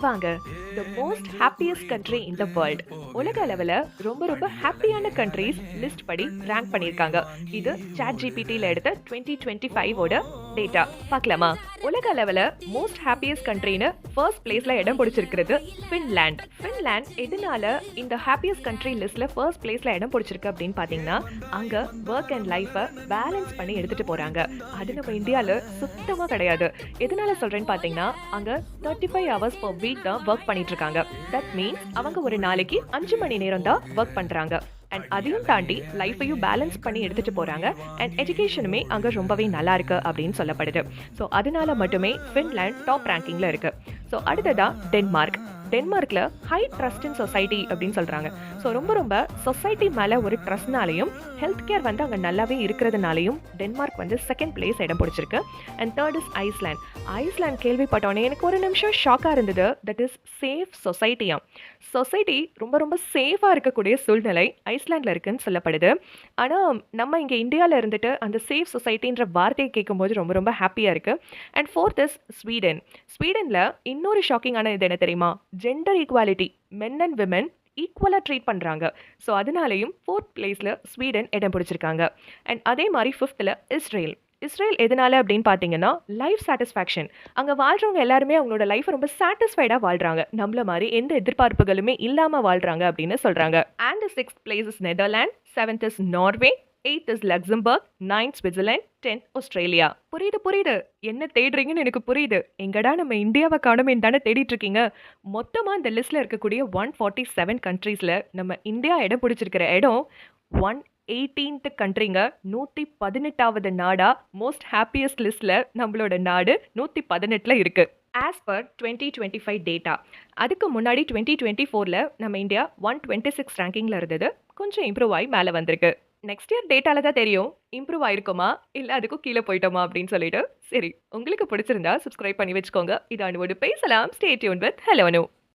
வாங்க the most happiest country in the world உலக அளவில் ரொம்ப ரொம்ப ஹாப்பியான கண்ட்ரீஸ் லிஸ்ட் படி ரேங்க் பண்ணியிருக்காங்க. இது சாட் ஜிபிடியில் எடுத்த 2025 ஓட டேட்டா. பார்க்கலாமா? உலக அளவில் மோஸ்ட் ஹாப்பியஸ்ட் கண்ட்ரின்னு ஃபர்ஸ்ட் பிளேஸ்ல இடம் பிடிச்சிருக்கிறது ஃபின்லாண்ட். ஃபின்லாண்ட் எதனால இந்த ஹாப்பியஸ்ட் கண்ட்ரி லிஸ்ட்ல ஃபர்ஸ்ட் பிளேஸ்ல இடம் பிடிச்சிருக்கு அப்படின்னு பார்த்தீங்கன்னா, அங்க ஒர்க் அண்ட் லைஃபை பேலன்ஸ் பண்ணி எடுத்துட்டு போறாங்க. அது நம்ம இந்தியாவில் சுத்தமாக கிடையாது. எதனால சொல்றேன்னு பார்த்தீங்கன்னா, அங்க 35 ஹவர்ஸ் per week தான் ஒர்க் பண்ணிட்டு இருக்காங்க. தட் மீன்ஸ் அவங்க ஒரு நாளைக்கு 5 மணி நேரம் தான் ஒர்க் பண்றாங்க. அண்ட் அதையும் தாண்டி லைஃபையும் பேலன்ஸ் பண்ணி எடுத்துட்டு போறாங்க. அண்ட் எஜுகேஷனுமே அங்க ரொம்பவே நல்லா இருக்கு அப்படின்னு சொல்லப்படுது. ஸோ அதனால மட்டுமே ஃபின்லாண்ட் டாப் ரேங்கிங்ல இருக்கு. ஸோ அடுத்ததா டென்மார்க். டென்மார்க்ல ஹை ட்ரஸ்ட் இன் சொசைட்டி அப்படின்னு சொல்றாங்க. ஸோ ரொம்ப ரொம்ப சொசைட்டி மேல ஒரு ட்ரஸ்ட்னாலையும் ஹெல்த் கேர் வந்து அங்கே நல்லாவே இருக்கிறதுனாலையும் டென்மார்க் வந்து செகண்ட் பிளேஸ் இடம் பிடிச்சிருக்கு. And third is Iceland. Iceland கேள்விப்பட்டோன்னே எனக்கு ஒரு நிமிஷம் ஷாக்காக இருந்தது. தட் இஸ் சேஃப் சொசைட்டியாம். சொசைட்டி ரொம்ப ரொம்ப சேஃபாக இருக்கக்கூடிய சூழ்நிலை ஐஸ்லாண்டில் இருக்குன்னு சொல்லப்படுது. ஆனால் நம்ம இங்கே இந்தியாவில் இருந்துட்டு அந்த சேஃப் சொசைட்டின்ற வார்த்தையை கேட்கும்போது ரொம்ப ரொம்ப ஹாப்பியாக இருக்குது. And fourth is Sweden. ஸ்வீடனில் இன்னொரு ஷாக்கிங்கான இது என்ன தெரியுமா? Gender equality, men and women ஈக்குவலாக ட்ரீட் பண்ணுறாங்க. ஸோ அதனாலையும் ஃபோர்த் பிளேஸில் ஸ்வீடன் இடம் பிடிச்சிருக்காங்க. அண்ட் அதே மாதிரி ஃபிஃப்த்தில் இஸ்ரேல். இஸ்ரேல் எதனால அப்படின்னு பார்த்தீங்கன்னா, லைஃப் சாட்டிஸ்ஃபேக்ஷன். அங்கே வாழ்கிறவங்க எல்லாருமே அவங்களோட லைஃப்பை ரொம்ப சாட்டிஸ்ஃபைடாக வாழ்கிறாங்க. நம்மள மாதிரி எந்த எதிர்பார்ப்புகளுமே இல்லாமல் வாழ்கிறாங்க அப்படின்னு சொல்கிறாங்க. And the sixth place is Netherland, seventh is Norway, 8th is Luxembourg, 9th Switzerland, 10th Australia. புரியுது. என்ன தேடுறீங்கன்னு எனக்கு புரியுது. எங்கடா நம்ம இந்தியாவை காணோமேன்னு தானே தேடிட்டு இருக்கீங்க. மொத்தமா இந்த லிஸ்ட்ல இருக்கக்கூடிய 147 கண்ட்ரீஸ்ல நம்ம இந்தியா இடம் பிடிச்சிருக்கிற இடம் 118th கண்ட்ரிங்க. 118வது நாடா மோஸ்ட் ஹாப்பியஸ்ட் லிஸ்ட்ல நம்மளோட நாடு 118ல இருக்கு. As per 2025 data. அதுக்கு முன்னாடி 2024ல நம்ம இந்தியா 126 ரேங்கிங்ல இருந்தது. கொஞ்சம் இம்ப்ரூவ் ஆகி மேலே வந்திருக்கு. நெக்ஸ்ட் இயர் டேட்டால தான் தெரியும் இம்ப்ரூவ் ஆயிருக்குமா இல்லை அதுக்கும் கீழே போயிட்டோமா அப்படின்னு சொல்லிட்டு. சரி, உங்களுக்கு பிடிச்சிருந்தா சப்ஸ்கிரைப் பண்ணி வச்சுக்கோங்க. இது அனுவோடு பேசலாம். Stay tune with hello Anu.